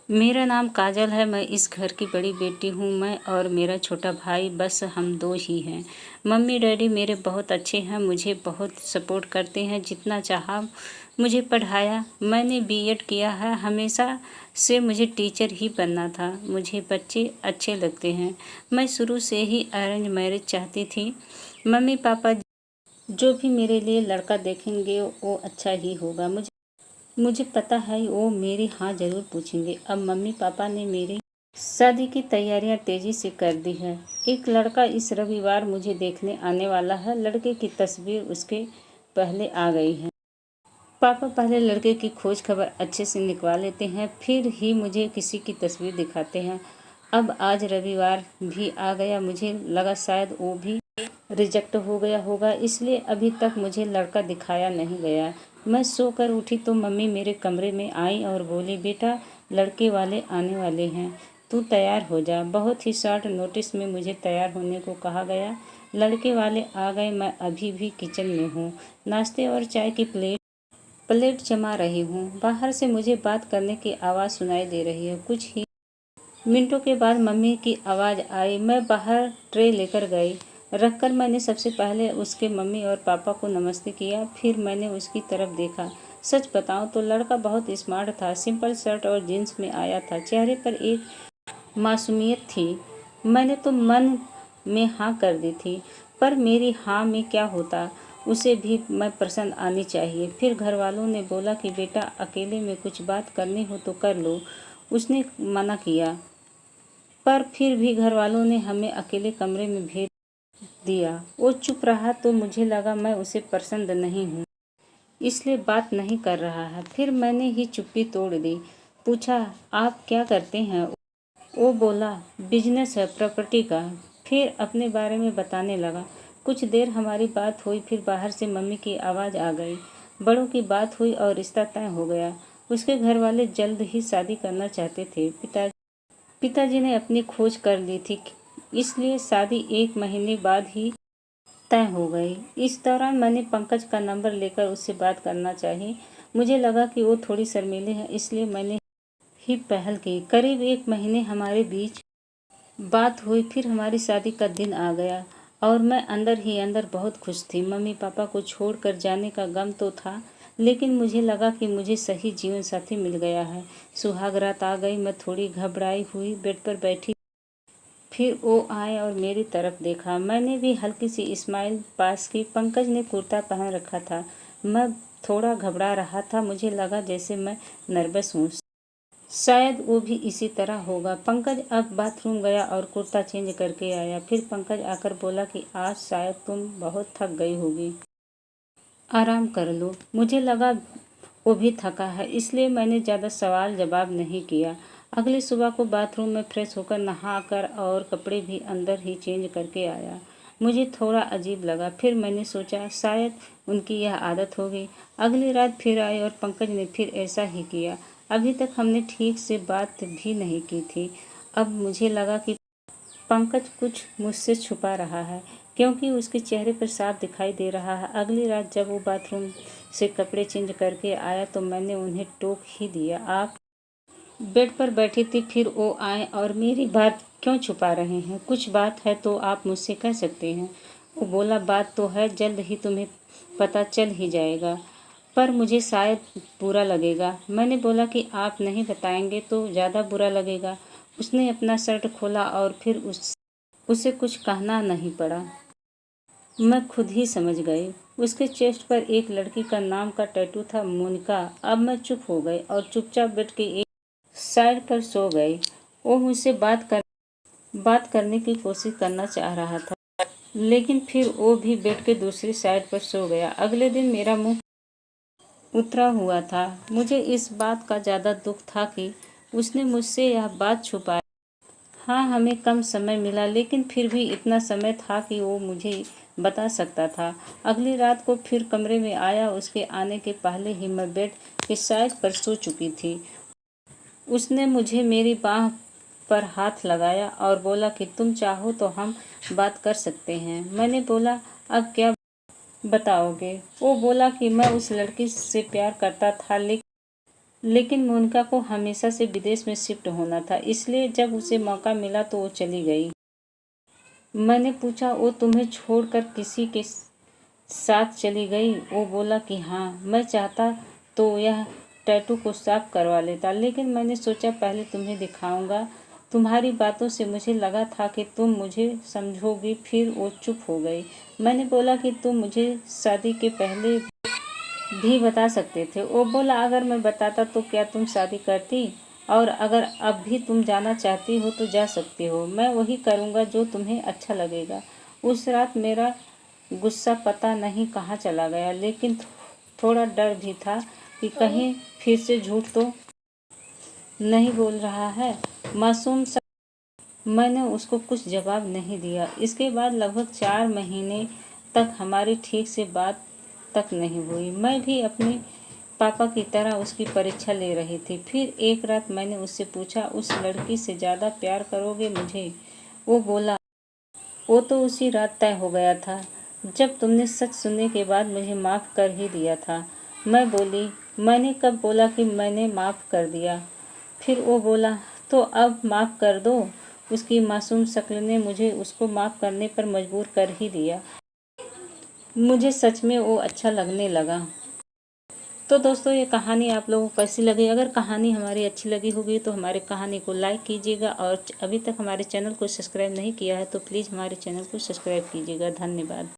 मेरा नाम काजल है। मैं इस घर की बड़ी बेटी हूँ। मैं और मेरा छोटा भाई बस हम दो ही हैं। मम्मी डैडी मेरे बहुत अच्छे हैं, मुझे बहुत सपोर्ट करते हैं। जितना चाहा मुझे पढ़ाया। मैंने बीएड किया है। हमेशा से मुझे टीचर ही बनना था। मुझे बच्चे अच्छे लगते हैं। मैं शुरू से ही अरेंज मैरिज चाहती थी। मम्मी पापा जो भी मेरे लिए लड़का देखेंगे वो अच्छा ही होगा। मुझे पता है वो मेरी हाँ ज़रूर पूछेंगे। अब मम्मी पापा ने मेरी शादी की तैयारियां तेज़ी से कर दी है। एक लड़का इस रविवार मुझे देखने आने वाला है। लड़के की तस्वीर उसके पहले आ गई है। पापा पहले लड़के की खोज खबर अच्छे से निकलवा लेते हैं, फिर ही मुझे किसी की तस्वीर दिखाते हैं। अब आज रविवार भी आ गया। मुझे लगा शायद वो भी रिजेक्ट हो गया होगा, इसलिए अभी तक मुझे लड़का दिखाया नहीं गया। मैं सोकर उठी तो मम्मी मेरे कमरे में आई और बोली, बेटा लड़के वाले आने वाले हैं, तू तैयार हो जा। बहुत ही शॉर्ट नोटिस में मुझे तैयार होने को कहा गया। लड़के वाले आ गए। मैं अभी भी किचन में हूँ। नाश्ते और चाय की प्लेट जमा रही हूँ। बाहर से मुझे बात करने की आवाज़ सुनाई दे रही है। कुछ ही मिनटों के बाद मम्मी की आवाज़ आई। मैं बाहर ट्रे लेकर गई। रखकर मैंने सबसे पहले उसके मम्मी और पापा को नमस्ते किया। फिर मैंने उसकी तरफ देखा। सच बताऊं तो लड़का बहुत स्मार्ट था। सिंपल शर्ट और जीन्स में आया था। चेहरे पर एक मासूमियत थी। मैंने तो मन में हाँ कर दी थी, पर मेरी हाँ में क्या होता, उसे भी मैं पसंद आनी चाहिए। फिर घर वालों ने बोला कि बेटा अकेले में कुछ बात करनी हो तो कर लो। उसने मना किया, पर फिर भी घर वालों ने हमें अकेले कमरे में भेज दिया। वो चुप रहा तो मुझे लगा मैं उसे पसंद नहीं हूँ, इसलिए बात नहीं कर रहा है। फिर मैंने ही चुप्पी तोड़ दी। पूछा, आप क्या करते हैं? वो बोला, बिजनेस है प्रॉपर्टी का। फिर अपने बारे में बताने लगा। कुछ देर हमारी बात हुई। फिर बाहर से मम्मी की आवाज़ आ गई। बड़ों की बात हुई और रिश्ता तय हो गया। उसके घर वाले जल्द ही शादी करना चाहते थे। पिताजी ने अपनी खोज कर ली थी, इसलिए शादी 1 महीने बाद ही तय हो गई। इस दौरान मैंने पंकज का नंबर लेकर उससे बात करना चाही। मुझे लगा कि वो थोड़ी शर्मीली है, इसलिए मैंने ही पहल की। करीब 1 महीने हमारे बीच बात हुई। फिर हमारी शादी का दिन आ गया और मैं अंदर ही अंदर बहुत खुश थी। मम्मी पापा को छोड़कर जाने का गम तो था, लेकिन मुझे लगा कि मुझे सही जीवन साथी मिल गया है। सुहाग रात आ गई। मैं थोड़ी घबराई हुई बेड पर बैठी। फिर वो आए और मेरी तरफ देखा। मैंने भी हल्की सी स्माइल पास की। पंकज ने कुर्ता पहन रखा था। मैं थोड़ा घबरा रहा था। मुझे लगा जैसे मैं नर्वस हूँ। शायद वो भी इसी तरह होगा। पंकज अब बाथरूम गया और कुर्ता चेंज करके आया। फिर पंकज आकर बोला कि आज शायद तुम बहुत थक गई होगी, आराम कर लो। मुझे लगा वो भी थका है, इसलिए मैंने ज़्यादा सवाल जवाब नहीं किया। अगली सुबह को बाथरूम में फ्रेश होकर नहाकर और कपड़े भी अंदर ही चेंज करके आया। मुझे थोड़ा अजीब लगा। फिर मैंने सोचा शायद उनकी यह आदत होगी। अगली रात फिर आई और पंकज ने फिर ऐसा ही किया। अभी तक हमने ठीक से बात भी नहीं की थी। अब मुझे लगा कि पंकज कुछ मुझसे छुपा रहा है, क्योंकि उसके चेहरे पर साफ दिखाई दे रहा है। अगली रात जब वो बाथरूम से कपड़े चेंज करके आया तो मैंने उन्हें टोक ही दिया। आप बेड पर बैठी थी। फिर वो आए और मेरी बात क्यों छुपा रहे हैं? कुछ बात है तो आप मुझसे कह सकते हैं। वो बोला, बात तो है, जल्द ही तुम्हें पता चल ही जाएगा, पर मुझे शायद बुरा लगेगा। मैंने बोला कि आप नहीं बताएंगे तो ज़्यादा बुरा लगेगा। उसने अपना शर्ट खोला और फिर उसे कुछ कहना नहीं पड़ा। मैं खुद ही समझ गई। उसके चेस्ट पर एक लड़की का नाम का टैटू था, मोनिका। अब मैं चुप हो गई और चुपचाप बेड के एक साइड पर सो गई। वो मुझसे बात करने की कोशिश करना चाह रहा था, लेकिन फिर वो भी बेड के दूसरी साइड पर सो गया। अगले दिन मेरा मुंह उतरा हुआ था। मुझे इस बात का ज़्यादा दुख था कि उसने मुझसे यह बात छुपाई। हाँ, हमें कम समय मिला, लेकिन फिर भी इतना समय था कि वो मुझे बता सकता था। अगली रात को फिर कमरे में आया। उसके आने के पहले ही मैं बेड के साइड पर सो चुकी थी। उसने मुझे मेरी बाह पर हाथ लगाया और बोला कि तुम चाहो तो हम बात कर सकते हैं। मैंने बोला, अब क्या बताओगे? वो बोला कि मैं उस लड़की से प्यार करता था, लेकिन मोनिका को हमेशा से विदेश में शिफ्ट होना था, इसलिए जब उसे मौका मिला तो वो चली गई। मैंने पूछा, वो तुम्हें छोड़कर किसी के साथ चली गई? वो बोला कि हाँ, मैं चाहता तो यह टैटू को साफ करवा लेता, लेकिन मैंने सोचा पहले तुम्हें दिखाऊंगा। तुम्हारी बातों से मुझे लगा था कि तुम मुझे समझोगी। फिर वो चुप हो गई। मैंने बोला कि तुम मुझे शादी के पहले भी बता सकते थे। वो बोला, अगर मैं बताता तो क्या तुम शादी करती? और अगर अब भी तुम जाना चाहती हो तो जा सकती हो। मैं वही करूँगा जो तुम्हें अच्छा लगेगा। उस रात मेरा गुस्सा पता नहीं कहाँ चला गया, लेकिन थोड़ा डर भी था कि कहीं फिर से झूठ तो नहीं बोल रहा है। मासूम सा मैंने उसको कुछ जवाब नहीं दिया। इसके बाद लगभग 4 महीने तक हमारी ठीक से बात तक नहीं हुई। मैं भी अपने पापा की तरह उसकी परीक्षा ले रही थी। फिर एक रात मैंने उससे पूछा, उस लड़की से ज़्यादा प्यार करोगे मुझे? वो बोला, वो तो उसी रात तय हो गया था जब तुमने सच सुनने के बाद मुझे माफ़ कर ही दिया था। मैं बोली, मैंने कब बोला कि मैंने माफ़ कर दिया? फिर वो बोला, तो अब माफ़ कर दो। उसकी मासूम शक्ल ने मुझे उसको माफ़ करने पर मजबूर कर ही दिया। मुझे सच में वो अच्छा लगने लगा। तो दोस्तों, ये कहानी आप लोगों को कैसी लगी? अगर कहानी हमारी अच्छी लगी होगी तो हमारी कहानी को लाइक कीजिएगा, और अभी तक हमारे चैनल को सब्सक्राइब नहीं किया है तो प्लीज़ हमारे चैनल को सब्सक्राइब कीजिएगा। धन्यवाद।